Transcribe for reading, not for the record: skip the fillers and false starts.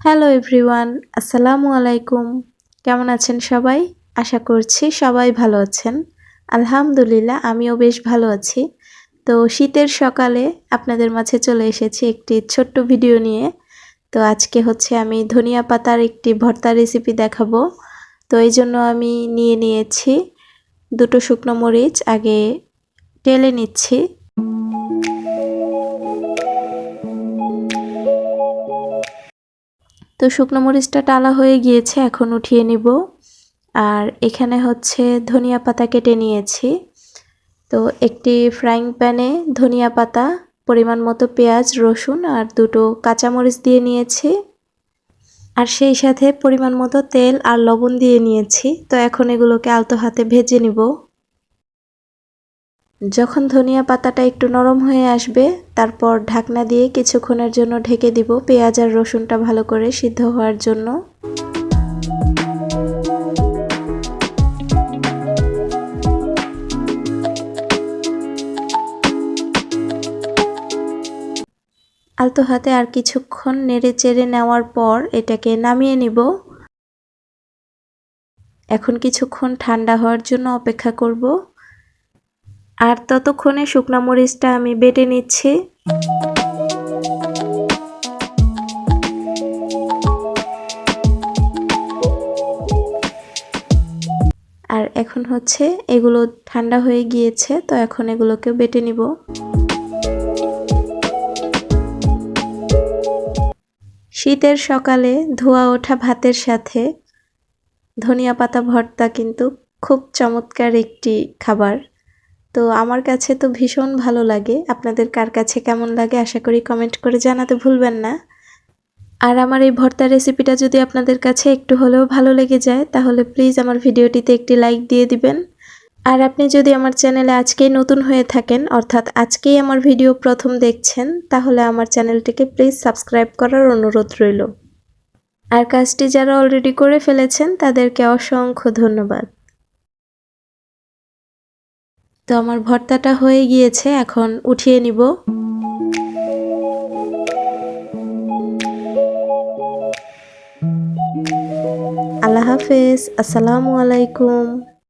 Hello everyone, আসসালামু আলাইকুম। কেমন আছেন সবাই? আশা করছি সবাই ভালো আছেন। আলহামদুলিল্লাহ আমিও বেশ ভালো আছি। তো শীতের সকালে আপনাদের মাঝে চলে এসেছি একটি ছোট্ট ভিডিও নিয়ে। তো আজকে হচ্ছে আমি ধনিয়া পাতার একটি ভর্তা রেসিপি দেখাবো। তো এইজন্য আমি নিয়ে নিয়েছি ২ টো শুকনো মরিচ, আগে টেলে নিচ্ছি। তো শুকনো মরিচটা টালা হয়ে গিয়েছে, এখন উঠিয়ে নিব। আর এখানে হচ্ছে ধনিয়া পাতা কেটে নিয়েছি। তো একটি ফ্রাইং প্যানে ধনিয়া পাতা, পরিমাণ মতো পেঁয়াজ, রসুন আর ২ টো কাঁচামরিচ দিয়ে নিয়েছি। আর সেই সাথে পরিমাণ মতো তেল আর লবণ দিয়ে নিয়েছি। তো এখন এগুলোকে আলতো হাতে ভেজে নিব। যখন ধনিয়া পাতাটা একটু নরম হয়ে আসবে, তারপর ঢাকনা দিয়ে কিছুক্ষণের জন্য ঢেকে দিব পেঁয়াজ আর রসুনটা ভালো করে সিদ্ধ হওয়ার জন্য। আলতো হাতে আর কিছুক্ষণ নেড়ে চেড়ে নেওয়ার পর এটাকে নামিয়ে নিব। এখন কিছুক্ষণ ঠান্ডা হওয়ার জন্য অপেক্ষা করব। আর ততক্ষণে শুকনা মরিচটা আমি বেটে নিচ্ছি। আর এখন হচ্ছে এগুলো ঠান্ডা হয়ে গিয়েছে, তো এখন এগুলোকে বেটে নিব। শীতের সকালে ধোয়া ওঠা ভাতের সাথে ধনিয়া পাতা ভর্তা কিন্তু খুব চমৎকার একটি খাবার। তো আমার কাছে তো ভীষণ ভালো লাগে। আপনাদের কার কাছে কেমন লাগে আশা করি কমেন্ট করে জানাতে ভুলবেন না। আর আমার এই ভর্তা রেসিপিটা যদি আপনাদের কাছে একটু হলেও ভালো লেগে যায়, তাহলে প্লিজ আমার ভিডিওটিতে একটি লাইক দিয়ে দিবেন। আর আপনি যদি আমার চ্যানেলে আজকেই নতুন হয়ে থাকেন, অর্থাৎ আজকেই আমার ভিডিও প্রথম দেখছেন, তাহলে আমার চ্যানেলটিকে প্লিজ সাবস্ক্রাইব করার অনুরোধ রইল। আর কাজটি যারা অলরেডি করে ফেলেছেন তাদেরকে অসংখ্য ধন্যবাদ। তো আমার ভর্তাটা হয়ে গিয়েছে, এখন উঠিয়ে নিব। আল্লাহ হাফেজ, আসসালামু আলাইকুম।